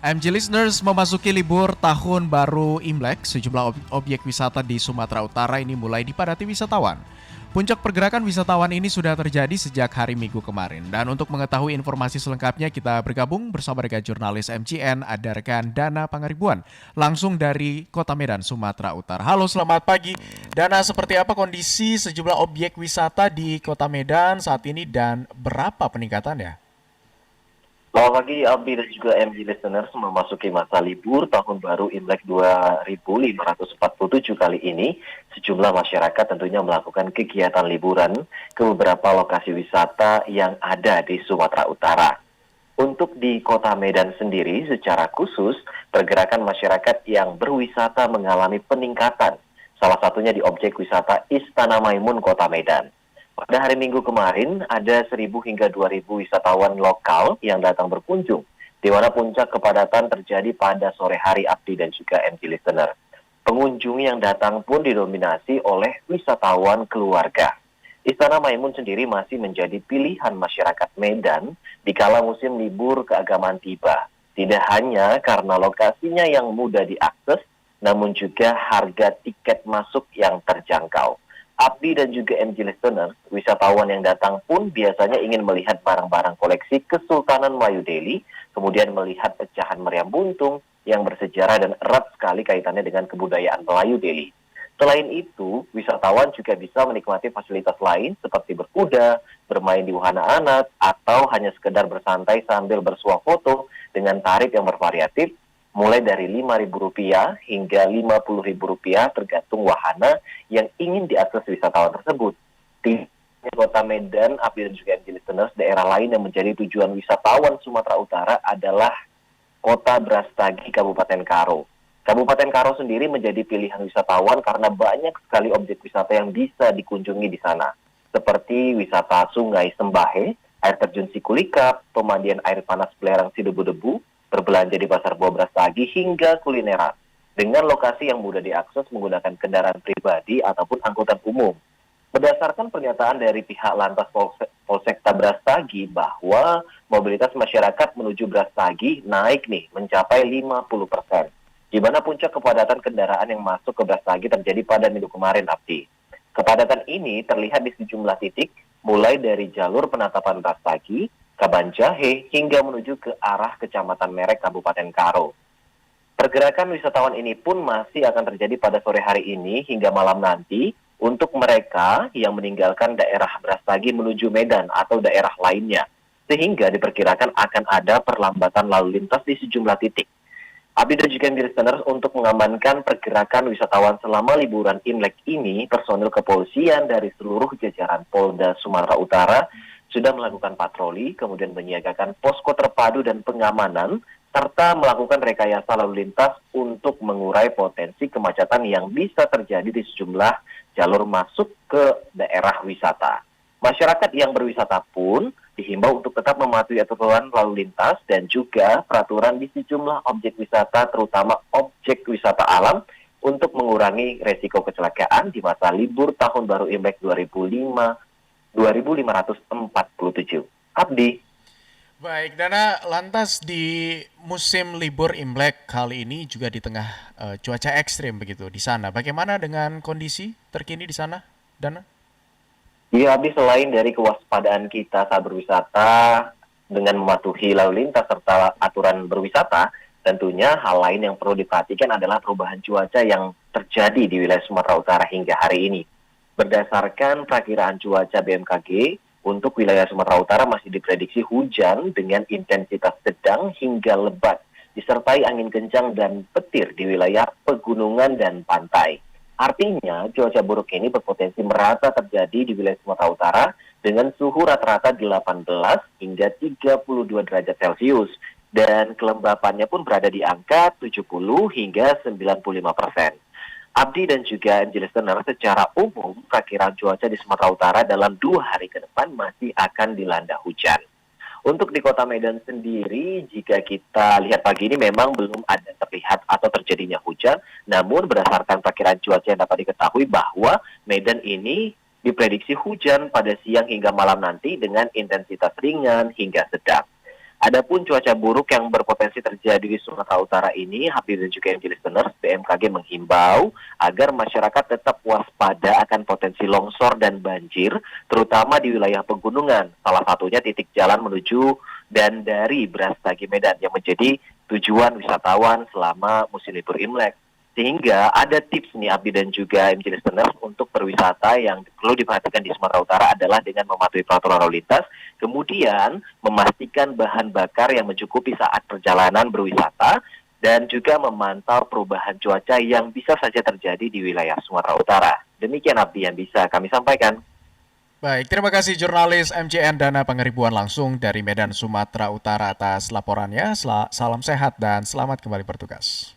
MG Listeners, memasuki libur tahun baru Imlek, sejumlah objek wisata di Sumatera Utara ini mulai dipadati wisatawan. Puncak pergerakan wisatawan ini sudah terjadi sejak hari Minggu kemarin. Dan untuk mengetahui informasi selengkapnya, kita bergabung bersama dengan jurnalis MCN, ada rekan Dana Pangaribuan, langsung dari Kota Medan, Sumatera Utara. Halo, selamat pagi. Dana, seperti apa kondisi sejumlah objek wisata di Kota Medan saat ini dan berapa peningkatannya? Selamat pagi Albi dan juga MG Listeners, memasuki masa libur tahun baru Imlek 2547 kali ini, sejumlah masyarakat tentunya melakukan kegiatan liburan ke beberapa lokasi wisata yang ada di Sumatera Utara. Untuk di Kota Medan sendiri, secara khusus, pergerakan masyarakat yang berwisata mengalami peningkatan, salah satunya di objek wisata Istana Maimun Kota Medan. Pada hari Minggu kemarin, ada 1.000 hingga 2.000 wisatawan lokal yang datang berkunjung, di mana puncak kepadatan terjadi pada sore hari Abdi dan juga MG Listener. Pengunjung yang datang pun didominasi oleh wisatawan keluarga. Istana Maimun sendiri masih menjadi pilihan masyarakat Medan di kala musim libur keagamaan tiba. Tidak hanya karena lokasinya yang mudah diakses, namun juga harga tiket masuk yang terjangkau. Abdi dan juga MG Listeners, wisatawan yang datang pun biasanya ingin melihat barang-barang koleksi Kesultanan Melayu Delhi, kemudian melihat pecahan meriam buntung yang bersejarah dan erat sekali kaitannya dengan kebudayaan Melayu Delhi. Selain itu, wisatawan juga bisa menikmati fasilitas lain seperti berkuda, bermain di wahana anak, atau hanya sekedar bersantai sambil bersuah foto dengan tarif yang bervariatif, mulai dari Rp5.000 hingga Rp50.000 tergantung wahana yang ingin diakses wisatawan tersebut. Di Kota Medan, Abdi dan juga MG Listeners, daerah lain yang menjadi tujuan wisatawan Sumatera Utara adalah Kota Brastagi, Kabupaten Karo. Kabupaten Karo sendiri menjadi pilihan wisatawan karena banyak sekali objek wisata yang bisa dikunjungi di sana, seperti wisata Sungai Sembahe, air terjun Sikulikap, pemandian air panas belerang Sidebu-debu, berbelanja di Pasar Buah Brastagi, hingga kulineran, dengan lokasi yang mudah diakses menggunakan kendaraan pribadi ataupun angkutan umum. Berdasarkan pernyataan dari pihak Lantas Polsekta Brastagi bahwa mobilitas masyarakat menuju Brastagi naik mencapai 50%, di mana puncak kepadatan kendaraan yang masuk ke Brastagi terjadi pada minggu kemarin, Abdi. Kepadatan ini terlihat di sejumlah titik, mulai dari jalur penatapan Brastagi, Kabanjahe, hingga menuju ke arah Kecamatan Merek, Kabupaten Karo. Pergerakan wisatawan ini pun masih akan terjadi pada sore hari ini hingga malam nanti untuk mereka yang meninggalkan daerah Brastagi menuju Medan atau daerah lainnya, sehingga diperkirakan akan ada perlambatan lalu lintas di sejumlah titik. Abdi dan juga listeners, untuk mengamankan pergerakan wisatawan selama liburan Imlek ini, personil kepolisian dari seluruh jajaran Polda Sumatera Utara sudah melakukan patroli, kemudian menyiagakan posko terpadu dan pengamanan, serta melakukan rekayasa lalu lintas untuk mengurai potensi kemacetan yang bisa terjadi di sejumlah jalur masuk ke daerah wisata. Masyarakat yang berwisata pun dihimbau untuk tetap mematuhi aturan lalu lintas dan juga peraturan di sejumlah objek wisata, terutama objek wisata alam, untuk mengurangi resiko kecelakaan di masa libur Tahun Baru Imlek 2547. Abdi. Baik, Dana, lantas di musim libur Imlek kali ini juga di tengah cuaca ekstrim begitu di sana. Bagaimana dengan kondisi terkini di sana, Dana? Ya, Abdi, selain dari kewaspadaan kita saat berwisata dengan mematuhi lalu lintas serta aturan berwisata, tentunya hal lain yang perlu diperhatikan adalah perubahan cuaca yang terjadi di wilayah Sumatera Utara hingga hari ini. Berdasarkan perakiraan cuaca BMKG, untuk wilayah Sumatera Utara masih diprediksi hujan dengan intensitas sedang hingga lebat, disertai angin kencang dan petir di wilayah pegunungan dan pantai. Artinya, cuaca buruk ini berpotensi merata terjadi di wilayah Sumatera Utara dengan suhu rata-rata 18 hingga 32 derajat Celcius, dan kelembapannya pun berada di angka 70 hingga 95%. Abdi dan juga MG Listener, secara umum perkiraan cuaca di Sumatera Utara dalam 2 hari ke depan masih akan dilanda hujan. Untuk di Kota Medan sendiri, jika kita lihat pagi ini memang belum ada terlihat atau terjadinya hujan, namun berdasarkan perkiraan cuaca yang dapat diketahui bahwa Medan ini diprediksi hujan pada siang hingga malam nanti dengan intensitas ringan hingga sedang. Adapun cuaca buruk yang berpotensi terjadi di Sumatera Utara ini, Habib dan juga MJ listeners, BMKG menghimbau agar masyarakat tetap waspada akan potensi longsor dan banjir, terutama di wilayah pegunungan. Salah satunya titik jalan menuju dan dari Brastagi Medan yang menjadi tujuan wisatawan selama musim libur Imlek. Sehingga ada tips nih Abdi dan juga MJ listeners untuk berwisata yang perlu diperhatikan di Sumatera Utara adalah dengan mematuhi peraturan lalu lintas, kemudian memastikan bahan bakar yang mencukupi saat perjalanan berwisata, dan juga memantau perubahan cuaca yang bisa saja terjadi di wilayah Sumatera Utara. Demikian Abdi yang bisa kami sampaikan. Baik, terima kasih jurnalis MCN Dana Pangeribuan langsung dari Medan, Sumatera Utara atas laporannya. Salam sehat dan selamat kembali bertugas.